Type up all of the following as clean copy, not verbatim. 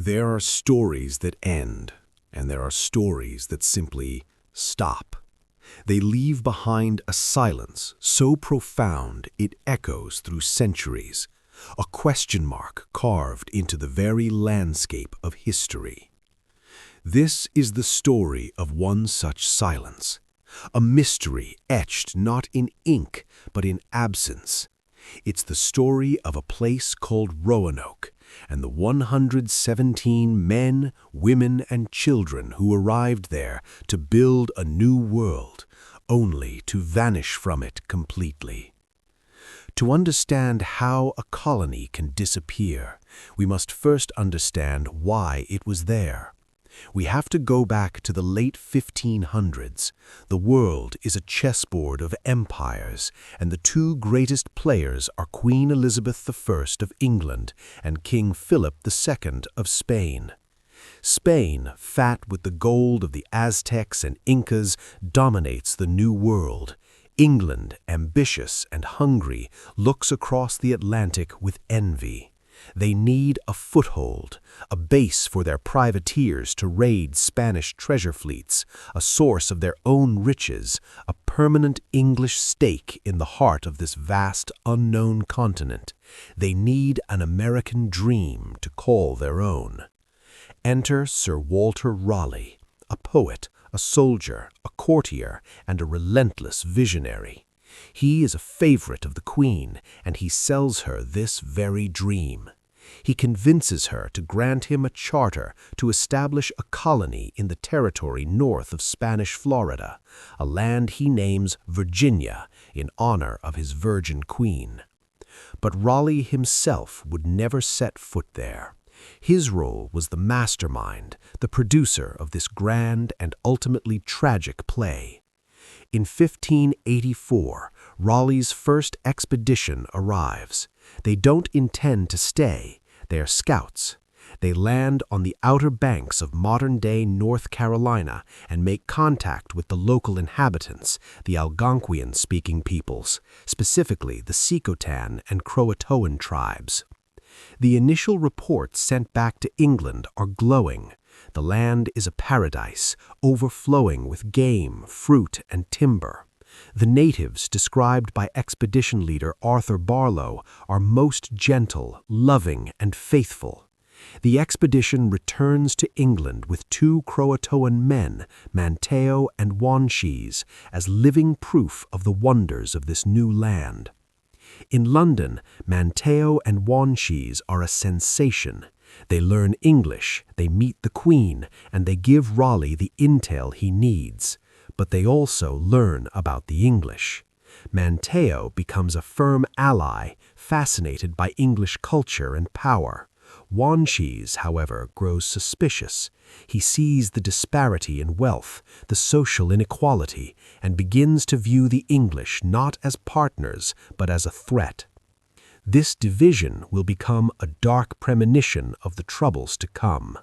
There are stories that end, and there are stories that simply stop. They leave behind a silence so profound it echoes through centuries, a question mark carved into the very landscape of history. This is the story of one such silence, a mystery etched not in ink but in absence. It's the story of a place called Roanoke, and the 117 men, women, and children who arrived there to build a new world, only to vanish from it completely. To understand how a colony can disappear, we must first understand why it was there. We have to go back to the late 1500s. The world is a chessboard of empires, and the two greatest players are Queen Elizabeth I of England and King Philip II of Spain. Spain, fat with the gold of the Aztecs and Incas, dominates the New World. England, ambitious and hungry, looks across the Atlantic with envy. They need a foothold, a base for their privateers to raid Spanish treasure fleets, a source of their own riches, a permanent English stake in the heart of this vast, unknown continent. They need an American dream to call their own. Enter Sir Walter Raleigh, a poet, a soldier, a courtier, and a relentless visionary. He is a favorite of the Queen, and he sells her this very dream. He convinces her to grant him a charter to establish a colony in the territory north of Spanish Florida, a land he names Virginia in honor of his virgin queen. But Raleigh himself would never set foot there. His role was the mastermind, the producer of this grand and ultimately tragic play. In 1584, Raleigh's first expedition arrives. They don't intend to stay. They are scouts. They land on the outer banks of modern-day North Carolina and make contact with the local inhabitants, the Algonquian-speaking peoples, specifically the CROATOAN and CROATOAN tribes. The initial reports sent back to England are glowing. The land is a paradise, overflowing with game, fruit, and timber. The natives, described by expedition leader Arthur Barlow, are most gentle, loving, and faithful. The expedition returns to England with two CROATOAN men, Manteo and Wanchese, as living proof of the wonders of this new land. In London, Manteo and Wanchese are a sensation. They learn English, they meet the Queen, and they give Raleigh the intel he needs. But they also learn about the English. Manteo becomes a firm ally, fascinated by English culture and power. Wanchese, however, grows suspicious. He sees the disparity in wealth, the social inequality, and begins to view the English not as partners, but as a threat. This division will become a dark premonition of the troubles to come.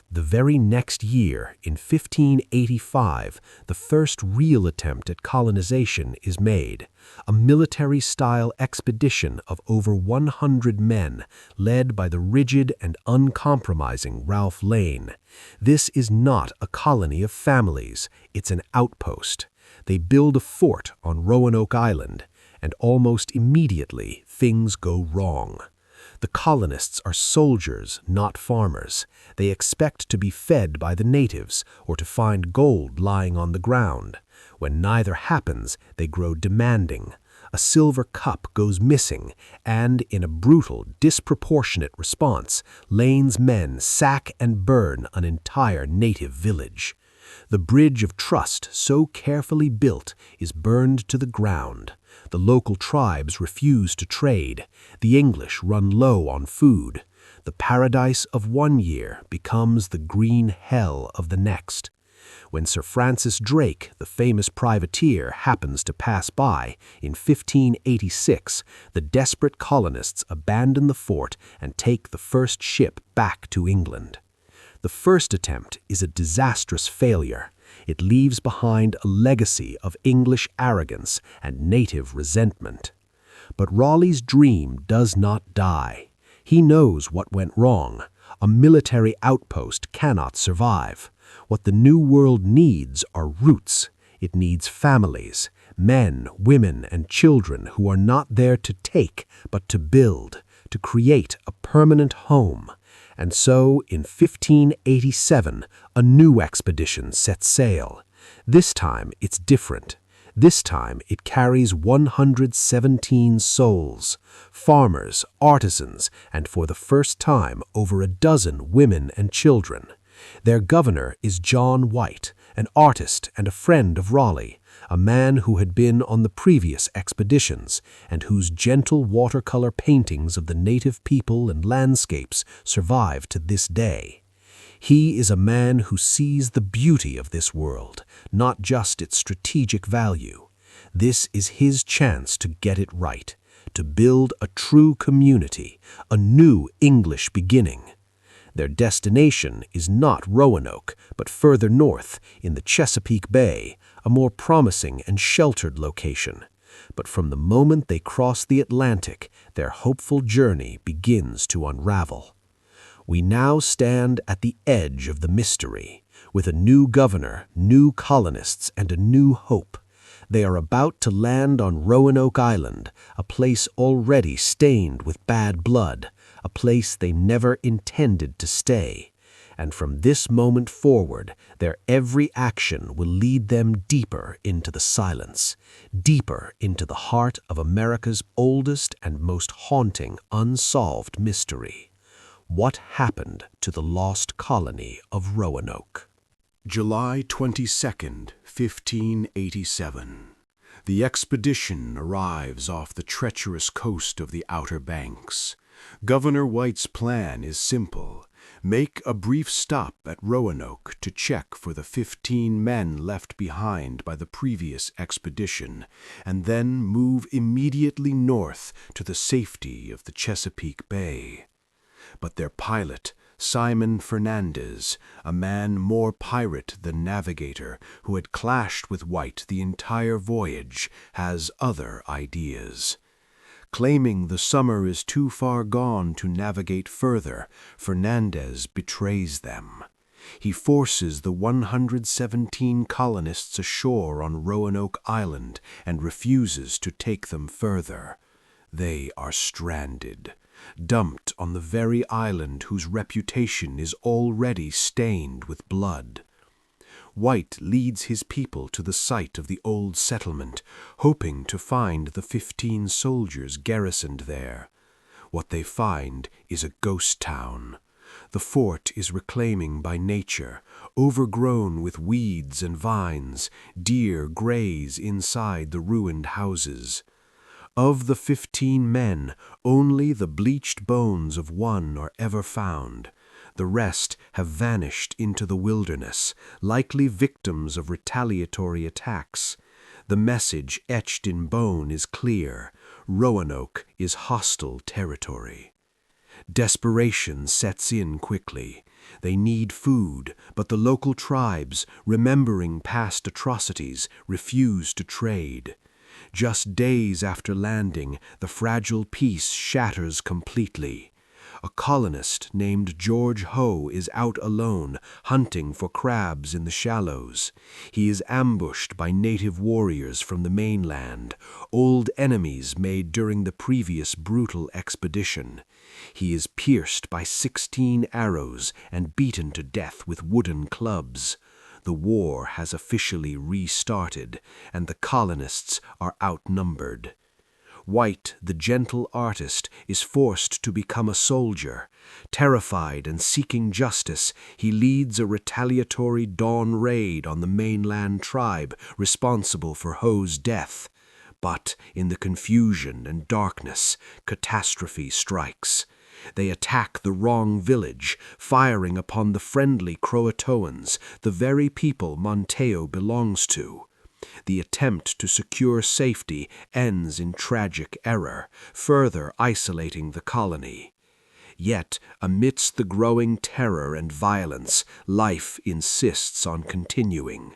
The very next year, in 1585, the first real attempt at colonization is made, a military-style expedition of over 100 men, led by the rigid and uncompromising Ralph Lane. This is not a colony of families, it's an outpost. They build a fort on Roanoke Island, and almost immediately things go wrong. The colonists are soldiers, not farmers. They expect to be fed by the natives or to find gold lying on the ground. When neither happens, they grow demanding. A silver cup goes missing, and in a brutal, disproportionate response, Lane's men sack and burn an entire native village. The bridge of trust, so carefully built, is burned to the ground. The local tribes refuse to trade. The English run low on food. The paradise of one year becomes the green hell of the next. When Sir Francis Drake, the famous privateer, happens to pass by in 1586, the desperate colonists abandon the fort and take the first ship back to England. The first attempt is a disastrous failure. It leaves behind a legacy of English arrogance and native resentment. But Raleigh's dream does not die. He knows what went wrong. A military outpost cannot survive. What the New World needs are roots. It needs families, men, women, and children who are not there to take, but to build, to create a permanent home. And so, in 1587, a new expedition sets sail. This time, it's different. This time, it carries 117 souls, farmers, artisans, and for the first time, over a dozen women and children. Their governor is John White, an artist and a friend of Raleigh, a man who had been on the previous expeditions and whose gentle watercolor paintings of the native people and landscapes survive to this day. He is a man who sees the beauty of this world, not just its strategic value. This is his chance to get it right, to build a true community, a new English beginning. Their destination is not Roanoke, but further north in the Chesapeake Bay, a more promising and sheltered location. But from the moment they cross the Atlantic, their hopeful journey begins to unravel. We now stand at the edge of the mystery, with a new governor, new colonists, and a new hope. They are about to land on Roanoke Island, a place already stained with bad blood, a place they never intended to stay. And from this moment forward, their every action will lead them deeper into the silence, deeper into the heart of America's oldest and most haunting unsolved mystery. What happened to the lost colony of Roanoke? July 22nd, 1587. The expedition arrives off the treacherous coast of the Outer Banks. Governor White's plan is simple. Make a brief stop at Roanoke to check for the 15 men left behind by the previous expedition, and then move immediately north to the safety of the Chesapeake Bay. But their pilot, Simon Fernandez, a man more pirate than navigator, who had clashed with White the entire voyage, has other ideas. Claiming the summer is too far gone to navigate further, Fernandez betrays them. He forces the 117 colonists ashore on Roanoke Island and refuses to take them further. They are stranded, dumped on the very island whose reputation is already stained with blood. White leads his people to the site of the old settlement, hoping to find the 15 soldiers garrisoned there. What they find is a ghost town. The fort is reclaiming by nature, overgrown with weeds and vines. Deer graze inside the ruined houses. Of the 15 men, only the bleached bones of one are ever found. The rest have vanished into the wilderness, likely victims of retaliatory attacks. The message etched in bone is clear: Roanoke is hostile territory. Desperation sets in quickly. They need food, but the local tribes, remembering past atrocities, refuse to trade. Just days after landing, the fragile peace shatters completely. A colonist named George Hoe is out alone, hunting for crabs in the shallows. He is ambushed by native warriors from the mainland, old enemies made during the previous brutal expedition. He is pierced by 16 arrows and beaten to death with wooden clubs. The war has officially restarted, and the colonists are outnumbered. White, the gentle artist, is forced to become a soldier. Terrified and seeking justice, he leads a retaliatory dawn raid on the mainland tribe responsible for Hoe's death. But in the confusion and darkness, catastrophe strikes. They attack the wrong village, firing upon the friendly CROATOANs, the very people Monteo belongs to. The attempt to secure safety ends in tragic error, further isolating the colony. Yet, amidst the growing terror and violence, life insists on continuing.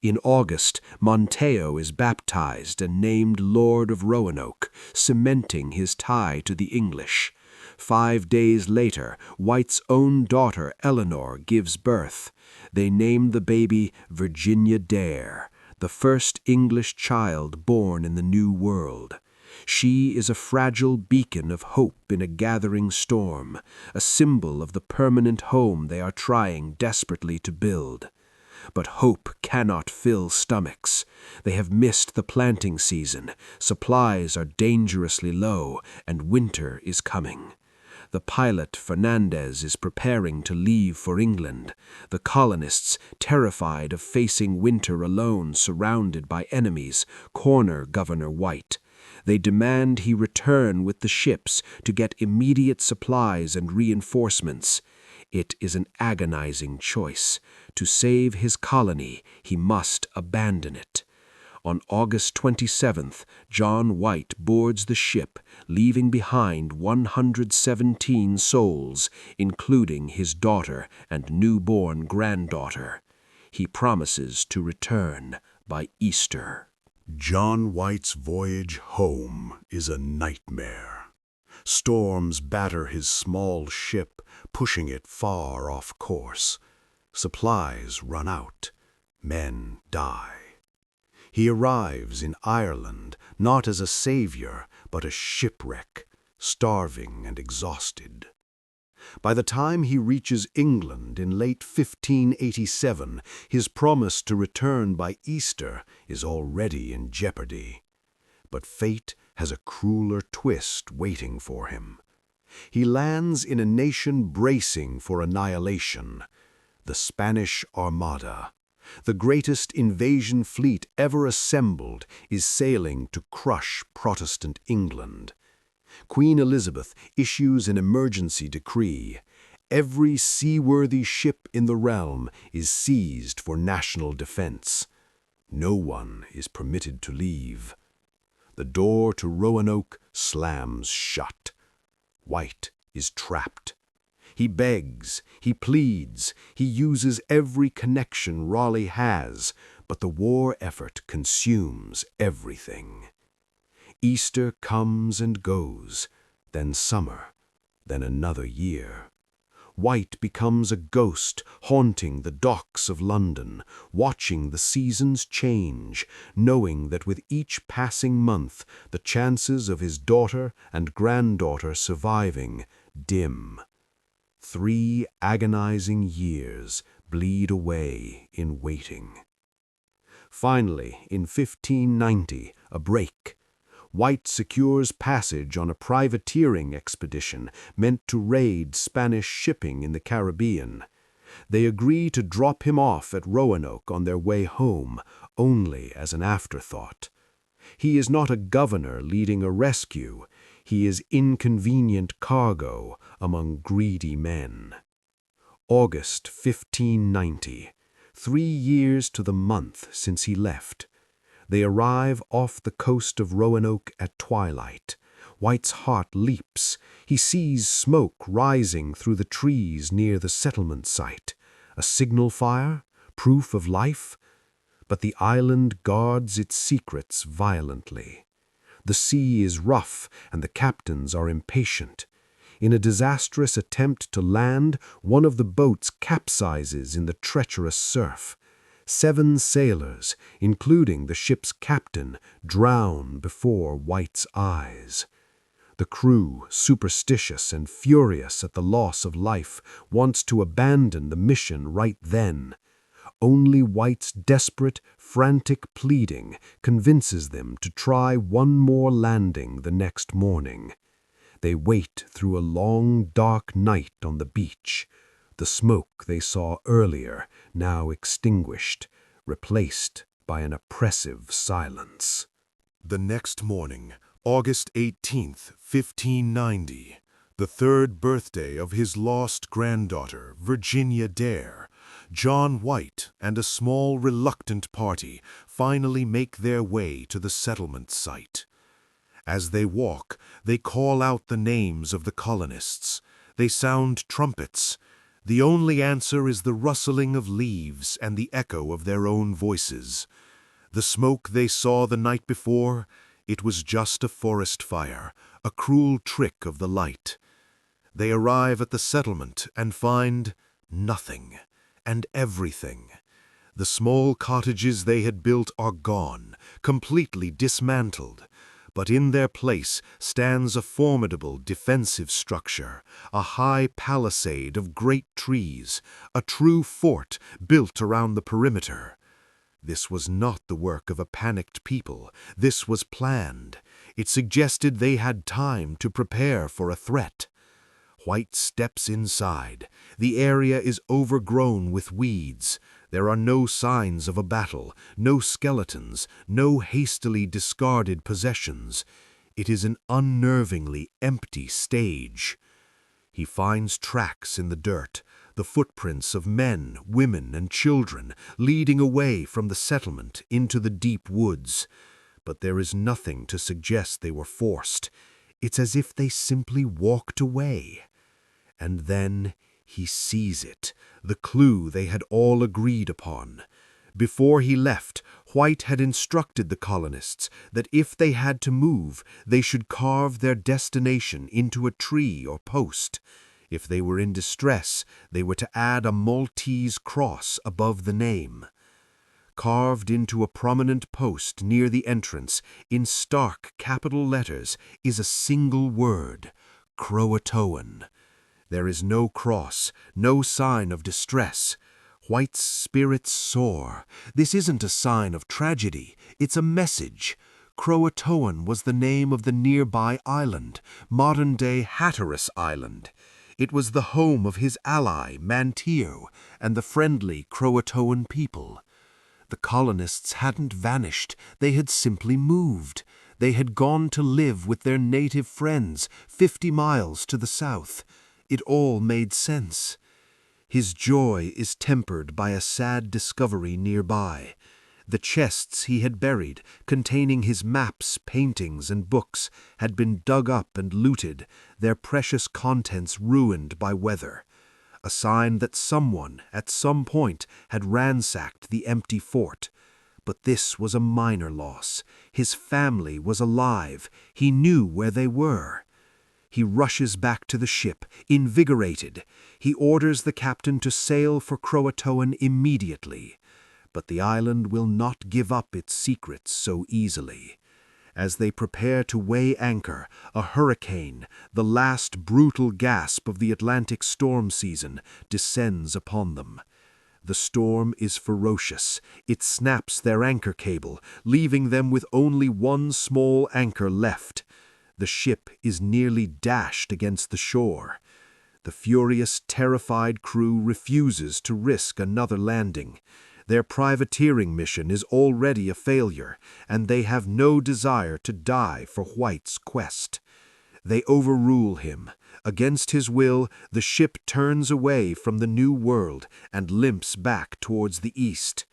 In August, Monteo is baptized and named Lord of Roanoke, cementing his tie to the English. 5 days later, White's own daughter, Eleanor, gives birth. They name the baby Virginia Dare, the first English child born in the New World. She is a fragile beacon of hope in a gathering storm, a symbol of the permanent home they are trying desperately to build. But hope cannot fill stomachs. They have missed the planting season, supplies are dangerously low, and winter is coming. The pilot, Fernandez, is preparing to leave for England. The colonists, terrified of facing winter alone, surrounded by enemies, corner Governor White. They demand he return with the ships to get immediate supplies and reinforcements. It is an agonizing choice. To save his colony, he must abandon it. On August 27th, John White boards the ship, leaving behind 117 souls, including his daughter and newborn granddaughter. He promises to return by Easter. John White's voyage home is a nightmare. Storms batter his small ship, pushing it far off course. Supplies run out. Men die. He arrives in Ireland not as a savior, but a shipwreck, starving and exhausted. By the time he reaches England in late 1587, his promise to return by Easter is already in jeopardy. But fate has a crueler twist waiting for him. He lands in a nation bracing for annihilation, the Spanish Armada. The greatest invasion fleet ever assembled is sailing to crush Protestant England. Queen Elizabeth issues an emergency decree. Every seaworthy ship in the realm is seized for national defense. No one is permitted to leave. The door to Roanoke slams shut. White is trapped. He begs, he pleads, he uses every connection Raleigh has, but the war effort consumes everything. Easter comes and goes, then summer, then another year. White becomes a ghost, haunting the docks of London, watching the seasons change, knowing that with each passing month the chances of his daughter and granddaughter surviving dim. 3 agonizing years bleed away in waiting. Finally, in 1590, a break. White secures passage on a privateering expedition meant to raid Spanish shipping in the Caribbean. They agree to drop him off at Roanoke on their way home, only as an afterthought. He is not a governor leading a rescue. He is inconvenient cargo among greedy men. August 1590, 3 years to the month since he left. They arrive off the coast of Roanoke at twilight. White's heart leaps. He sees smoke rising through the trees near the settlement site. A signal fire? Proof of life? But the island guards its secrets violently. The sea is rough and the captains are impatient. In a disastrous attempt to land, one of the boats capsizes in the treacherous surf. 7 sailors, including the ship's captain, drown before White's eyes. The crew, superstitious and furious at the loss of life, wants to abandon the mission right then. Only White's desperate, frantic pleading convinces them to try one more landing the next morning. They wait through a long, dark night on the beach. The smoke they saw earlier, now extinguished, replaced by an oppressive silence. The next morning, August 18th, 1590, the 3rd birthday of his lost granddaughter, Virginia Dare, John White and a small reluctant party finally make their way to the settlement site. As they walk, they call out the names of the colonists. They sound trumpets. The only answer is the rustling of leaves and the echo of their own voices. The smoke they saw the night before, it was just a forest fire, a cruel trick of the light. They arrive at the settlement and find nothing and everything. The small cottages they had built are gone, completely dismantled. But in their place stands a formidable defensive structure, a high palisade of great trees, a true fort built around the perimeter. This was not the work of a panicked people. This was planned. It suggested they had time to prepare for a threat. White steps inside. The area is overgrown with weeds. There are no signs of a battle, no skeletons, no hastily discarded possessions. It is an unnervingly empty stage. He finds tracks in the dirt, the footprints of men, women, and children leading away from the settlement into the deep woods. But there is nothing to suggest they were forced. It's as if they simply walked away. And then he sees it, the clue they had all agreed upon. Before he left, White had instructed the colonists that if they had to move, they should carve their destination into a tree or post. If they were in distress, they were to add a Maltese cross above the name. Carved into a prominent post near the entrance, in stark capital letters, is a single word: CROATOAN. There is no cross, no sign of distress. White's spirits soar. This isn't a sign of tragedy, it's a message. CROATOAN was the name of the nearby island, modern-day Hatteras Island. It was the home of his ally, Manteo, and the friendly CROATOAN people. The colonists hadn't vanished, they had simply moved. They had gone to live with their native friends 50 miles to the south. It all made sense. His joy is tempered by a sad discovery nearby. The chests he had buried, containing his maps, paintings, and books, had been dug up and looted, their precious contents ruined by weather. A sign that someone, at some point, had ransacked the empty fort. But this was a minor loss. His family was alive. He knew where they were. He rushes back to the ship, invigorated. He orders the captain to sail for CROATOAN immediately. But the island will not give up its secrets so easily. As they prepare to weigh anchor, a hurricane, the last brutal gasp of the Atlantic storm season, descends upon them. The storm is ferocious. It snaps their anchor cable, leaving them with only one small anchor left. The ship is nearly dashed against the shore. The furious, terrified crew refuses to risk another landing. Their privateering mission is already a failure, and they have no desire to die for White's quest. They overrule him. Against his will, the ship turns away from the New World and limps back towards the east.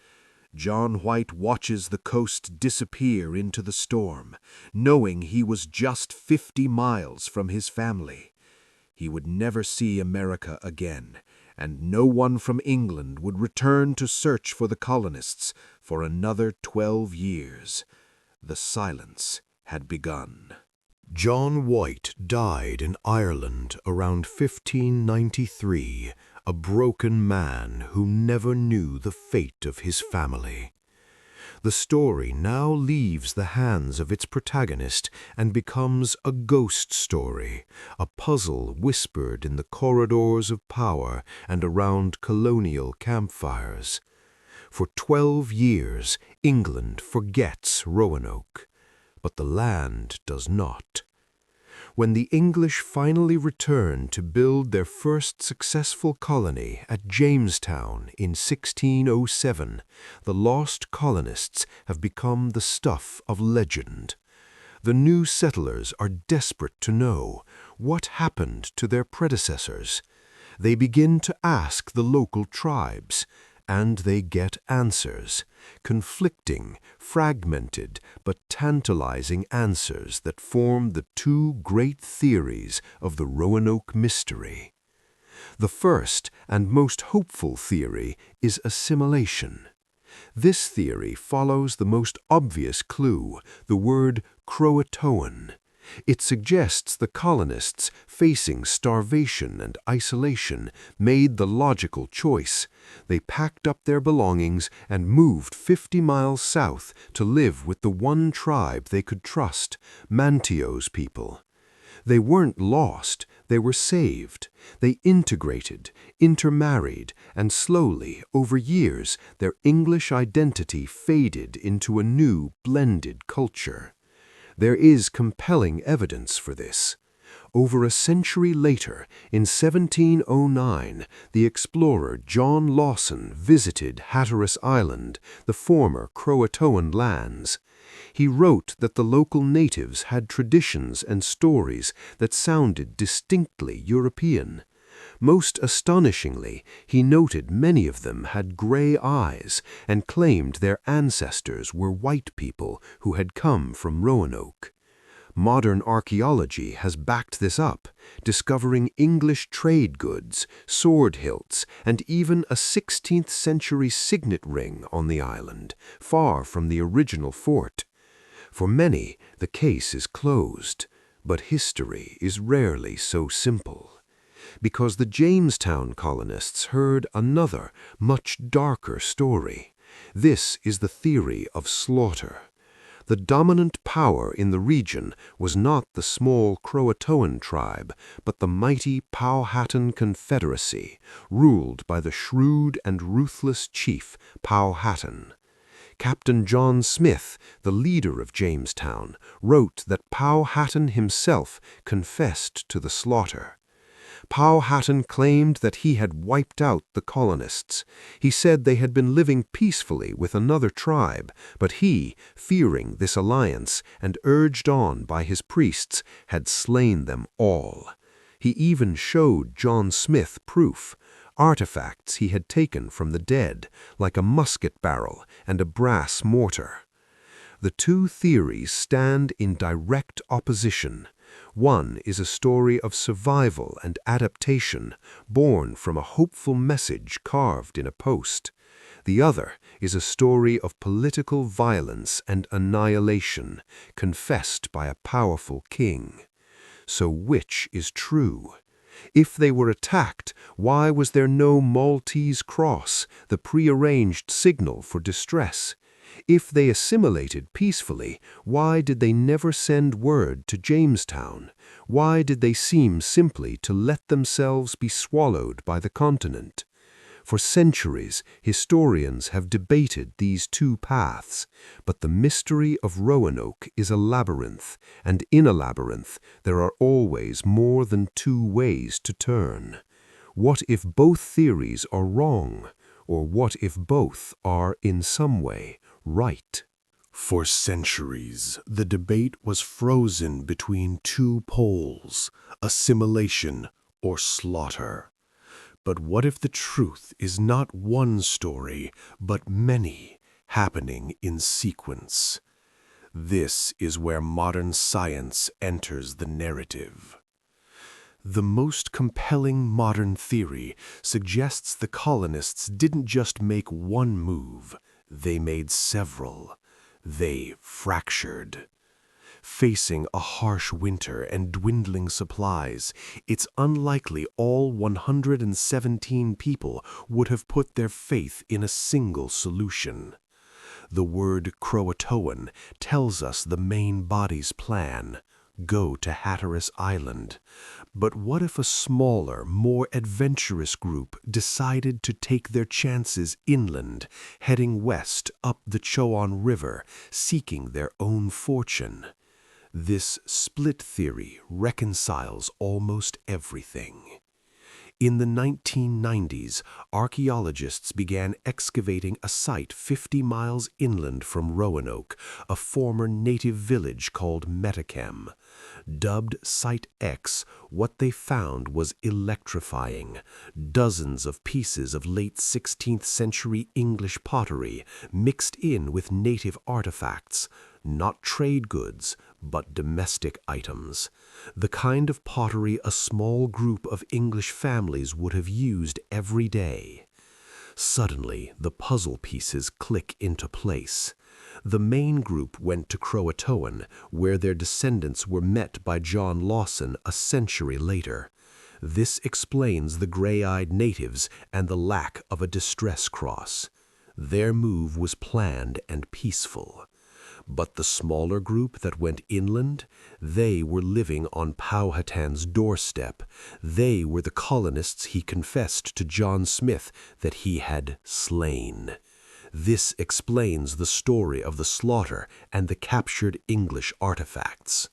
John White watches the coast disappear into the storm, knowing he was just 50 miles from his family. He would never see America again, and no one from England would return to search for the colonists for another 12 years. The silence had begun. John White died in Ireland around 1593, a broken man who never knew the fate of his family. The story now leaves the hands of its protagonist and becomes a ghost story, a puzzle whispered in the corridors of power and around colonial campfires. For 12 years, England forgets Roanoke, but the land does not. When the English finally return to build their first successful colony at Jamestown in 1607, the lost colonists have become the stuff of legend. The new settlers are desperate to know what happened to their predecessors. They begin to ask the local tribes, and they get answers, conflicting, fragmented, but tantalizing answers that form the two great theories of the Roanoke mystery. The first and most hopeful theory is assimilation. This theory follows the most obvious clue, the word CROATOAN. It suggests the colonists, facing starvation and isolation, made the logical choice. They packed up their belongings and moved 50 miles south to live with the one tribe they could trust, Mantio's people. They weren't lost, they were saved. They integrated, intermarried, and slowly, over years, their English identity faded into a new, blended culture. There is compelling evidence for this. Over a century later, in 1709, the explorer John Lawson visited Hatteras Island, the former CROATOAN lands. He wrote that the local natives had traditions and stories that sounded distinctly European. Most astonishingly, he noted many of them had gray eyes and claimed their ancestors were white people who had come from Roanoke. Modern archaeology has backed this up, discovering English trade goods, sword hilts, and even a 16th-century signet ring on the island, far from the original fort. For many, the case is closed, but history is rarely so simple. Because the Jamestown colonists heard another, much darker story. This is the theory of slaughter. The dominant power in the region was not the small Croatoan tribe, but the mighty Powhatan Confederacy, ruled by the shrewd and ruthless chief Powhatan. Captain John Smith, the leader of Jamestown, wrote that Powhatan himself confessed to the slaughter. Powhatan claimed that he had wiped out the colonists. He said they had been living peacefully with another tribe, but he, fearing this alliance and urged on by his priests, had slain them all. He even showed John Smith proof, artifacts he had taken from the dead, like a musket barrel and a brass mortar. The two theories stand in direct opposition. One is a story of survival and adaptation, born from a hopeful message carved in a post. The other is a story of political violence and annihilation, confessed by a powerful king. So which is true? If they were attacked, why was there no Maltese cross, the prearranged signal for distress? If they assimilated peacefully, why did they never send word to Jamestown? Why did they seem simply to let themselves be swallowed by the continent? For centuries, historians have debated these two paths, but the mystery of Roanoke is a labyrinth, and in a labyrinth there are always more than two ways to turn. What if both theories are wrong? Or what if both are, in some way, right? For centuries, the debate was frozen between two poles, assimilation or slaughter. But what if the truth is not one story, but many, happening in sequence? This is where modern science enters the narrative. The most compelling modern theory suggests the colonists didn't just make one move, they made several. They fractured. Facing a harsh winter and dwindling supplies, it's unlikely all 117 people would have put their faith in a single solution. The word CROATOAN tells us the main body's plan: go to Hatteras Island. But what if a smaller, more adventurous group decided to take their chances inland, heading west up the Chowan River, seeking their own fortune? This split theory reconciles almost everything. In the 1990s, archaeologists began excavating a site 50 miles inland from Roanoke, a former native village called Metachem. Dubbed Site X, what they found was electrifying. Dozens of pieces of late 16th century English pottery mixed in with native artifacts, not trade goods, but domestic items. The kind of pottery a small group of English families would have used every day. Suddenly, the puzzle pieces click into place. The main group went to CROATOAN, where their descendants were met by John Lawson a century later. This explains the gray-eyed natives and the lack of a distress cross. Their move was planned and peaceful. But the smaller group that went inland, they were living on Powhatan's doorstep. They were the colonists he confessed to John Smith that he had slain. This explains the story of the slaughter and the captured English artifacts.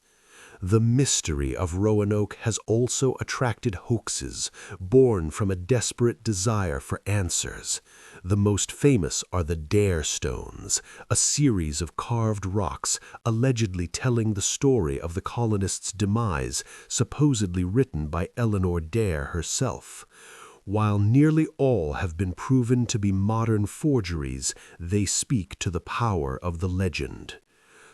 The mystery of Roanoke has also attracted hoaxes, born from a desperate desire for answers. The most famous are the Dare Stones, a series of carved rocks allegedly telling the story of the colonists' demise, supposedly written by Eleanor Dare herself. While nearly all have been proven to be modern forgeries, they speak to the power of the legend.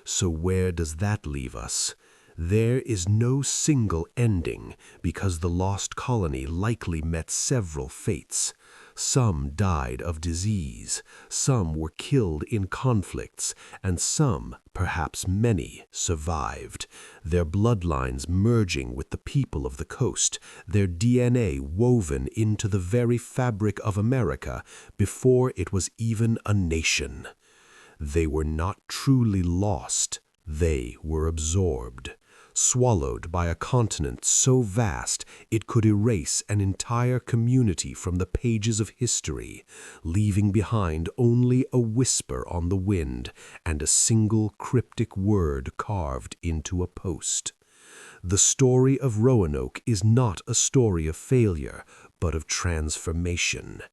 So where does that leave us? There is no single ending, because the lost colony likely met several fates. Some died of disease, some were killed in conflicts, and some, perhaps many, survived, their bloodlines merging with the people of the coast, their DNA woven into the very fabric of America before it was even a nation. They were not truly lost, they were absorbed, swallowed by a continent so vast it could erase an entire community from the pages of history, leaving behind only a whisper on the wind and a single cryptic word carved into a post. The story of Roanoke is not a story of failure, but of transformation.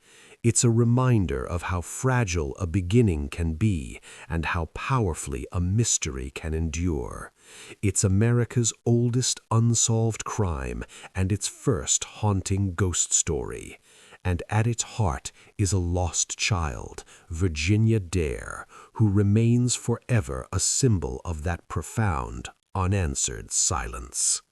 It's a reminder of how fragile a beginning can be and how powerfully a mystery can endure. It's America's oldest unsolved crime and its first haunting ghost story. And at its heart is a lost child, Virginia Dare, who remains forever a symbol of that profound, unanswered silence.